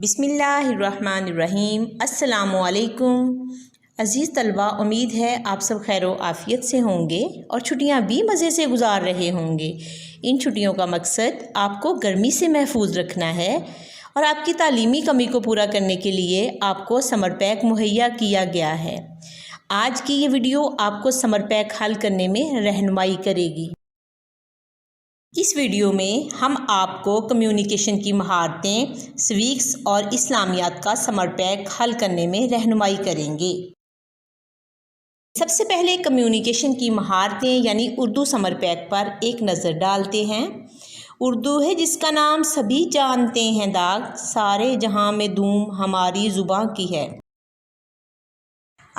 बिस्मिल्लाहिर्रहमानिर्रहीम। अस्सलामुअलैकुम अज़ीज़ तलबा, उम्मीद है आप सब खैर व आफ़ियत से होंगे और छुट्टियां भी मज़े से गुजार रहे होंगे। इन छुट्टियों का मकसद आपको गर्मी से महफूज रखना है और आपकी तालीमी कमी को पूरा करने के लिए आपको समर पैक मुहैया किया गया है। आज की ये वीडियो आपको समर पैक हल करने में रहनुमाई करेगी। इस वीडियो में हम आपको कम्युनिकेशन की महारतें, स्वीक्स और इस्लामियात का समर पैक हल करने में रहनुमाई करेंगे। सबसे पहले कम्युनिकेशन की महारतें यानी उर्दू समर पैक पर एक नज़र डालते हैं। उर्दू है जिसका नाम सभी जानते हैं दाग, सारे जहां में धूम हमारी ज़ुबां की है।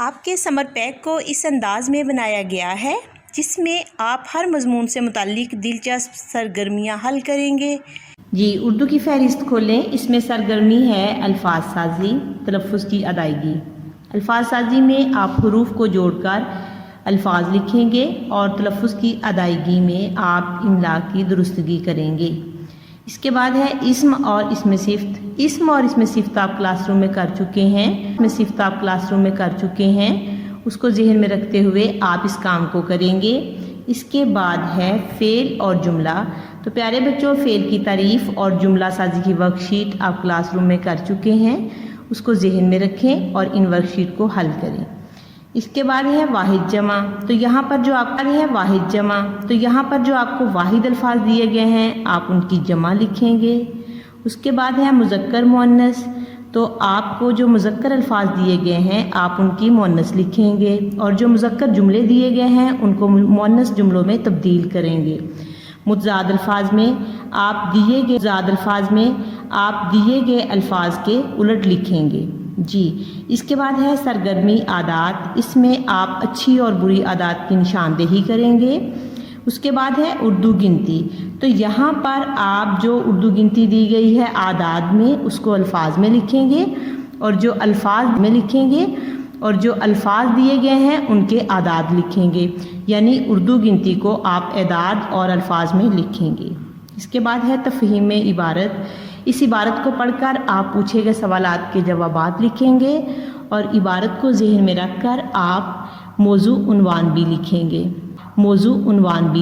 आपके समर पैक को इस अंदाज में बनाया गया है जिसमें आप हर मज़मून से मुताल्लिक दिलचस्प सरगर्मियाँ हल करेंगे। जी, उर्दू की फ़हरिस्त खोलें। इसमें सरगर्मी है अल्फाज साजी, तलफ़्फ़ुज़ की अदायगी। अल्फाज साजी में आप हरूफ को जोड़कर अल्फाज लिखेंगे और तलफ़्फ़ुज़ की अदायगी में आप इमला की दुरुस्तगी करेंगे। इसके बाद है इस्म और इसमें सिफ्त। इस्म और इसमें सिफ्त आप क्लासरूम में कर चुके हैं। इसमें सिफ्त आप क्लासरूम में कर चुके हैं, उसको जहन में रखते हुए आप इस काम को करेंगे। इसके बाद है फ़ेल और जुमला। तो प्यारे बच्चों, फ़ेल की तारीफ़ और जुमला साजी की वर्कशीट आप क्लासरूम में कर चुके हैं, उसको जहन में रखें और इन वर्कशीट को हल करें। इसके बाद है वाहिद जमा। तो यहाँ पर जो आपका है वाहिद जमा, तो यहाँ पर जो आपको वाहिद अल्फाज दिए गए हैं आप उनकी जमा लिखेंगे। उसके बाद है मुज़क्कर मुअन्नस। तो आपको जो मुज़क्कर अल्फाज दिए गए हैं आप उनकी मुअन्नस लिखेंगे और जो मुज़क्कर जुमले दिए गए हैं उनको मुअन्नस जुमलों में तब्दील करेंगे। मुतज़ाद अल्फाज में आप दिए गए अल्फाज के उलट लिखेंगे। जी, इसके बाद है सरगर्मी आदात। इसमें आप अच्छी और बुरी आदात की निशानदेही करेंगे। उसके बाद है उर्दू गिनती। तो यहाँ पर आप जो उर्दू गिनती दी गई है आदाद में उसको अल्फाज में लिखेंगे और जो अल्फाज दिए गए हैं उनके आदाद लिखेंगे, यानी उर्दू गिनती को आप एदाद और अल्फाज में लिखेंगे। इसके बाद है तफ़हीम इबारत। इस इबारत को पढ़कर आप पूछे गए सवालात के जवाबात लिखेंगे और इबारत को जहन में रखकर आप मौजू उन्वान भी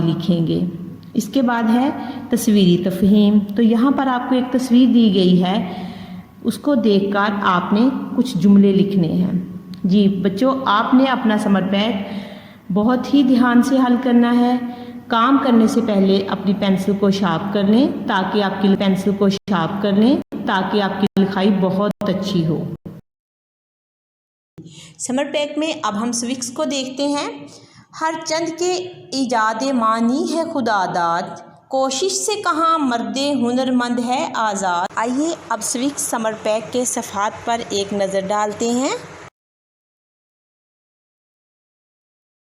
लिखेंगे। इसके बाद है तस्वीरी तफ़हीम। तो यहाँ पर आपको एक तस्वीर दी गई है, उसको देखकर आपने कुछ जुमले लिखने हैं। जी बच्चों, आपने अपना समर पैक बहुत ही ध्यान से हल करना है। काम करने से पहले अपनी पेंसिल को शार्प कर लें ताकि आपकी लिखाई बहुत अच्छी हो। समर पैक में अब हम स्विक्स को देखते हैं। हर चंद के इजादे मानी है खुदादाद, कोशिश से कहाँ मर्दे हुनरमंद है आज़ाद। आइए अब स्विक्स समर पैक के सफ़हात पर एक नज़र डालते हैं।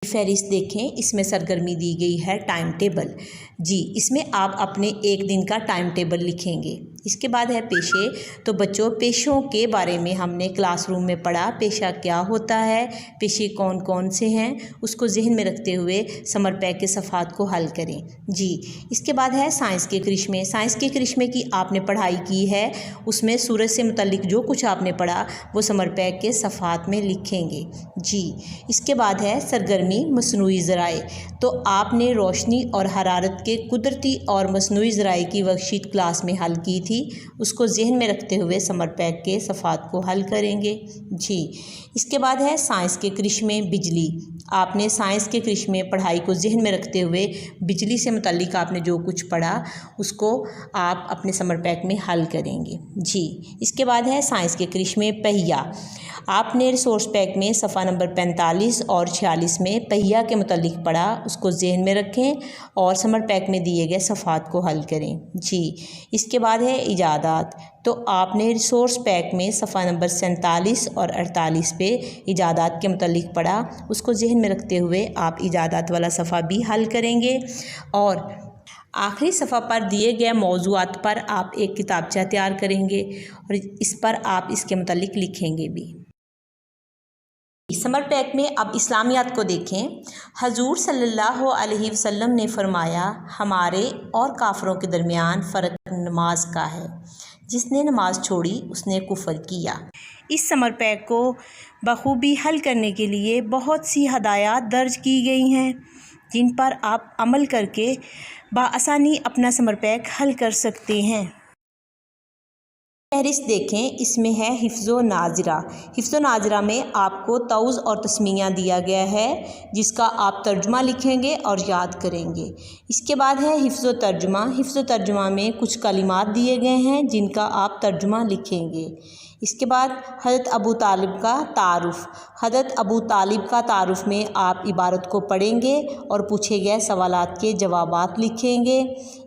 फहरिस्त देखें, इसमें सरगर्मी दी गई है टाइम टेबल। जी, इसमें आप अपने एक दिन का टाइम टेबल लिखेंगे। इसके बाद है पेशे। तो बच्चों, पेशों के बारे में हमने क्लासरूम में पढ़ा, पेशा क्या होता है, पेशे कौन कौन से हैं, उसको जहन में रखते हुए समर पैक के सफ़हात को हल करें। जी, इसके बाद है साइंस के करिश्मे। साइंस के करिश्मे की आपने पढ़ाई की है, उसमें सूरज से मुतल्लिक जो कुछ आपने पढ़ा वो समर पैक के सफ़हात में लिखेंगे। जी, इसके बाद है सरगर्मी मसनूई ज़राए। तो आपने रोशनी और हरारत के कुदरती और मसनूई ज़राए की वर्कशीट क्लास में हल की थी, उसको जहन में रखते हुए समर पैक के सफ़हात को हल करेंगे। जी, इसके बाद है साइंस के करिश्मे बिजली। आपने साइंस के करिश्मे पढ़ाई को जहन में रखते हुए बिजली से मुतल्लिक आपने जो कुछ पढ़ा उसको आप अपने समर पैक में हल करेंगे। जी, इसके बाद है साइंस के करिश्मे पहिया। आपने रिसोर्स पैक में सफ़ा नंबर 45 और 46 में पहिया के मुतल्लिक पढ़ा, उसको जहन में रखें और समर पैक में दिए गए सफ़हात को हल करें। जी, इसके बाद है इजादात। तो आपने रिसोर्स पैक में सफ़ा नंबर 47 और 48 पे इजादात के मुतल्लिक पढ़ा, उसको जहन में रखते हुए आप इजादात वाला सफ़ा भी हल करेंगे और आखिरी सफ़ा पर दिए गए मौज़ूआत पर आप एक किताबचा तैयार करेंगे और इस पर आप इसके मुतल्लिक लिखेंगे भी। समर पैक में अब इस्लामियात को देखें। हजूर सल्लल्लाहु अलैहि वसल्लम ने फरमाया, हमारे और काफरों के दरमियान फ़र्क नमाज का है। जिसने नमाज छोड़ी उसने कुफ्र किया। इस समर पैक को बखूबी हल करने के लिए बहुत सी हदायत दर्ज की गई हैं जिन पर आप अमल करके बआसानी अपना समर पैक हल कर सकते हैं। फहरिस्त देखें, इसमें है हिफ्ज़ो नाज़िरा। हिफ्ज़ो नाज़िरा में आपको तौज़ और तस्मीया दिया गया है जिसका आप तर्जुमा लिखेंगे और याद करेंगे। इसके बाद है हिफ्ज़ो तर्जुमा। हिफ्ज़ो तर्जुमा में कुछ कलिमात दिए गए हैं जिनका आप तर्जुमा लिखेंगे। इसके बाद हज़रत अबू तालिब का तारुफ़। हज़रत अबू तालिब का तारुफ़ में आप इबारत को पढ़ेंगे और पूछे गए सवालात के जवाबात लिखेंगे।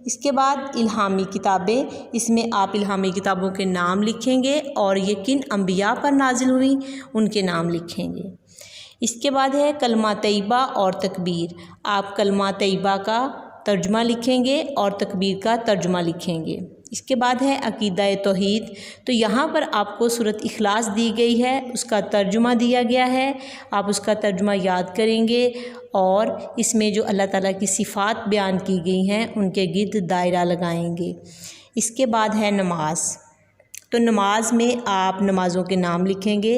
इसके बाद इल्हामी किताबें, इसमें आप इल्हामी किताबों के नाम लिखेंगे और ये किन अंबिया पर नाजिल हुई उनके नाम लिखेंगे। इसके बाद है कलमा तैयबा और तकबीर। आप कलमा तैयबा का तर्जुमा लिखेंगे और तकबीर का तर्जुमा लिखेंगे। इसके बाद है अकीदा तौहीद। तो यहाँ पर आपको सूरत इखलास दी गई है, उसका तर्जुमा दिया गया है, आप उसका तर्जुमा याद करेंगे और इसमें जो अल्लाह ताला की सिफ़ात बयान की गई हैं उनके गिर्द दायरा लगाएंगे। इसके बाद है नमाज। तो नमाज में आप नमाज़ों के नाम लिखेंगे,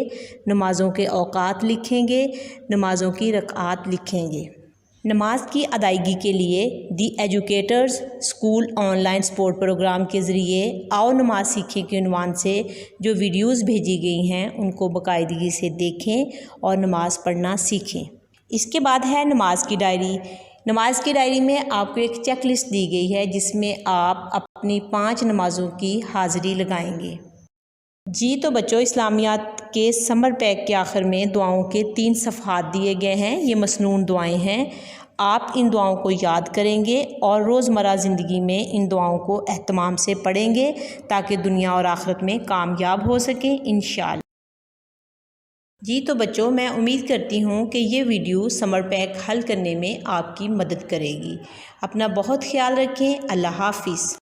नमाज़ों के औकात लिखेंगे, नमाज़ों की रकात लिखेंगे। नमाज की अदायगी के लिए the educators school online support program के ज़रिए आओ नमाज सीखें के उन्वान से जो वीडियोस भेजी गई हैं उनको बाकायदगी से देखें और नमाज़ पढ़ना सीखें। इसके बाद है नमाज की डायरी। नमाज की डायरी में आपको एक चेक लिस्ट दी गई है जिसमें आप अपनी 5 नमाज़ों की हाज़िरी लगाएंगे। जी तो बच्चों, इस्लामियात के समर पैक के आखिर में दुआओं के 3 सफ़हात दिए गए हैं। ये मसनून दुआएं हैं। आप इन दुआओं को याद करेंगे और रोज़मर्रा ज़िंदगी में इन दुआओं को एहतमाम से पढ़ेंगे ताकि दुनिया और आखिरत में कामयाब हो सकें इंशाअल्लाह। जी तो बच्चों, मैं उम्मीद करती हूँ कि ये वीडियो समर पैक हल करने में आपकी मदद करेगी। अपना बहुत ख्याल रखें। अल्लाह हाफ़िज़।